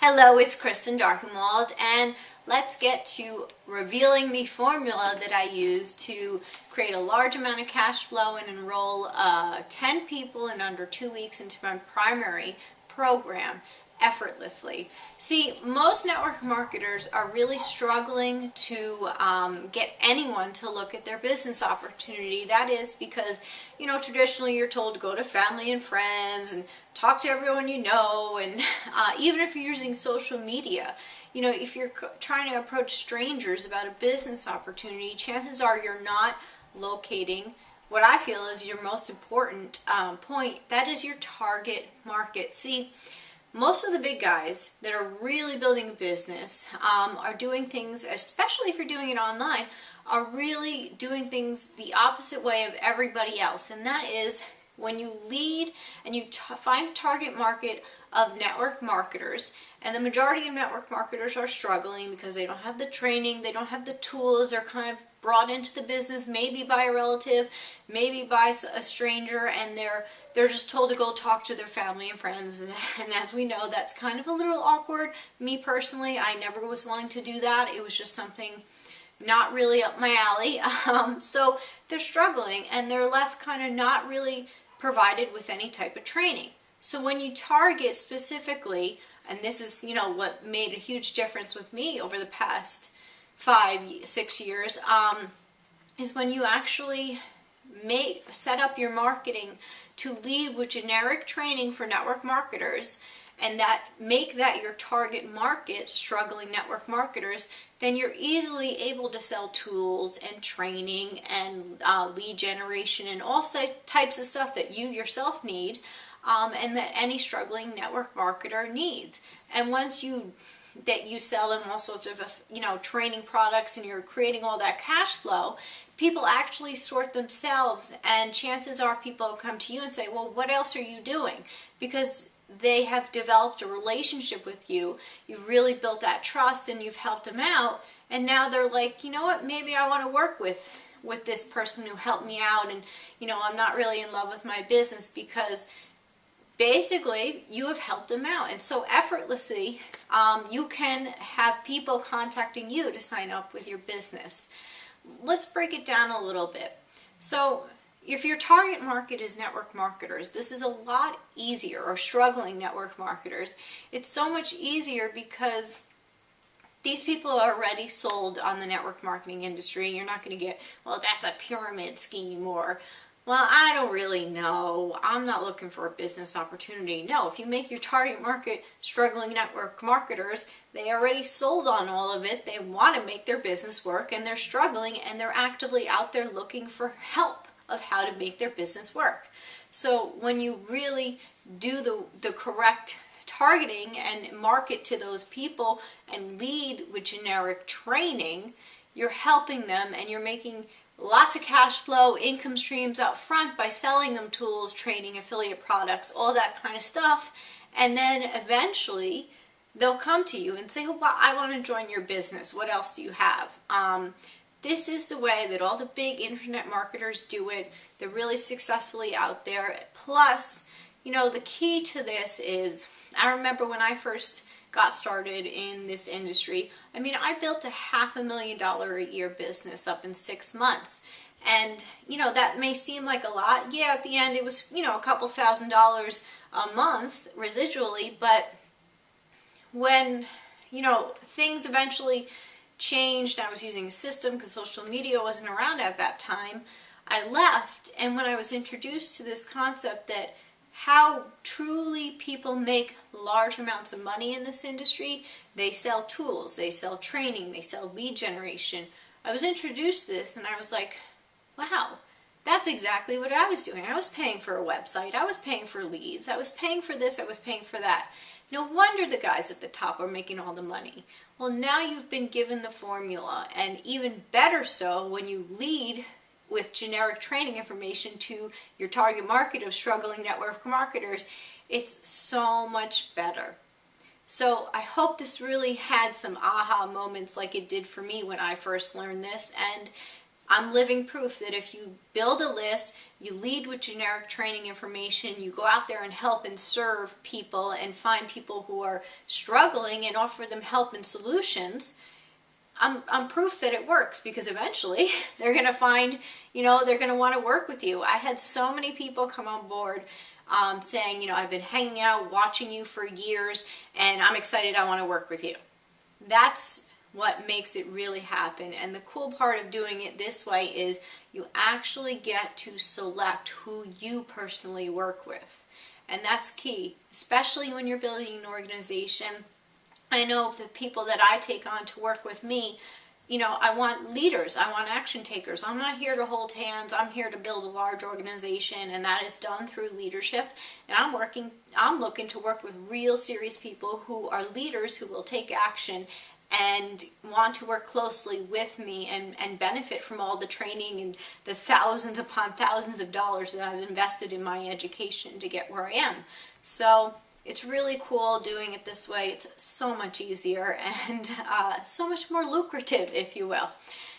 Hello, it's Kristen Darkenwald, and let's get to revealing the formula that I use to create a large amount of cash flow and enroll 10 people in under 2 weeks into my primary program effortlessly. See, most network marketers are really struggling to get anyone to look at their business opportunity. That is because, traditionally you're told to go to family and friends and talk to everyone you know, and even if you're using social media, if you're trying to approach strangers about a business opportunity, chances are you're not locating what I feel is your most important point. That is your target market. See, most of the big guys that are really building a business are doing things, especially if you're doing it online, are really doing things the opposite way of everybody else. And that is when you lead and you find a target market of network marketers, and the majority of network marketers are struggling because they don't have the training, they don't have the tools, they're kind of brought into the business maybe by a relative, maybe by a stranger, and they're just told to go talk to their family and friends. And as we know, that's kind of a little awkward. Me personally, I never was willing to do that. It was just something not really up my alley. So they're struggling and they're left kind of not really provided with any type of training. So when you target specifically, and this is what made a huge difference with me over the past 5-6 years, is when you actually set up your marketing to lead with generic training for network marketers, and make that your target market, struggling network marketers, then you're easily able to sell tools and training and lead generation and all types of stuff that you yourself need, and that any struggling network marketer needs. And once you sell in all sorts of training products and you're creating all that cash flow, people actually sort themselves, and chances are people will come to you and say, well, what else are you doing? Because they have developed a relationship with you, you've really built that trust, and you've helped them out, and now they're like, you know what, maybe I want to work with this person who helped me out, and I'm not really in love with my business because basically you have helped them out. And so effortlessly you can have people contacting you to sign up with your business. Let's break it down a little bit. So if your target market is network marketers, this is a lot easier, or struggling network marketers. It's so much easier because these people are already sold on the network marketing industry. You're not going to get, well, that's a pyramid scheme, or, well, I don't really know, I'm not looking for a business opportunity. No, if you make your target market struggling network marketers, they already sold on all of it. They want to make their business work, and they're struggling, and they're actively out there looking for help of how to make their business work. So when you really do the correct targeting and market to those people and lead with generic training, you're helping them, and you're making lots of cash flow, income streams up front by selling them tools, training, affiliate products, all that kind of stuff. And then eventually they'll come to you and say, well, I want to join your business. What else do you have? This is the way that all the big internet marketers do it. They're really successfully out there. Plus, the key to this is, I remember when I first got started in this industry, I built a $500,000 a year business up in 6 months. And, that may seem like a lot. Yeah, at the end it was, a couple $1,000s a month residually. But when, things eventually changed, I was using a system because social media wasn't around at that time, I left. And when I was introduced to this concept that how truly people make large amounts of money in this industry, they sell tools, they sell training, they sell lead generation, I was introduced to this and I was like, wow, that's exactly what I was doing. I was paying for a website, I was paying for leads, I was paying for this, I was paying for that. No wonder the guys at the top are making all the money. Well, now you've been given the formula, and even better so when you lead with generic training information to your target market of struggling network marketers, it's so much better. So I hope this really had some aha moments like it did for me when I first learned this, and I'm living proof that if you build a list, you lead with generic training information, you go out there and help and serve people and find people who are struggling and offer them help and solutions, I'm proof that it works, because eventually they're going to find, they're going to want to work with you. I had so many people come on board saying, I've been hanging out, watching you for years, and I'm excited, I want to work with you. That's what makes it really happen. And the cool part of doing it this way is you actually get to select who you personally work with. And that's key, especially when you're building an organization. I know the people that I take on to work with me, I want leaders, I want action takers. I'm not here to hold hands, I'm here to build a large organization, and that is done through leadership. And I'm looking to work with real serious people who are leaders who will take action and want to work closely with me and benefit from all the training and the thousands upon thousands of dollars that I've invested in my education to get where I am. So it's really cool doing it this way. It's so much easier and so much more lucrative, if you will.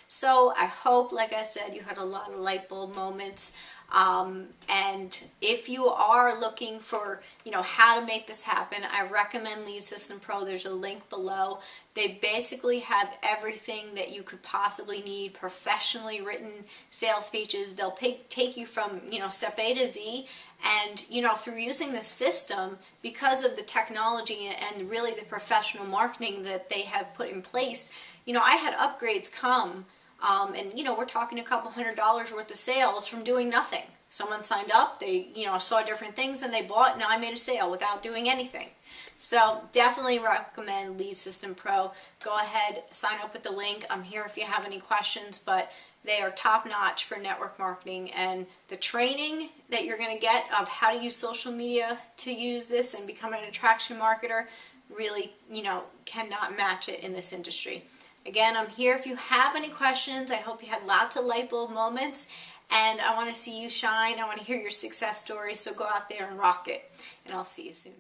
So I hope, like I said, you had a lot of light bulb moments. And if you are looking for, how to make this happen, I recommend Lead System Pro. There's a link below. They basically have everything that you could possibly need, professionally written sales speeches. They'll take you from, step A to Z. And, through using the system, because of the technology and really the professional marketing that they have put in place, I had upgrades come. And we're talking a couple $100 worth of sales from doing nothing. Someone signed up, they saw different things and they bought, and now I made a sale without doing anything. So definitely recommend Lead System Pro. Go ahead, sign up with the link. I'm here if you have any questions, but they are top notch for network marketing, and the training that you're going to get of how to use social media to use this and become an attraction marketer really, cannot match it in this industry. Again, I'm here if you have any questions. I hope you had lots of light bulb moments, and I want to see you shine. I want to hear your success stories, so go out there and rock it, and I'll see you soon.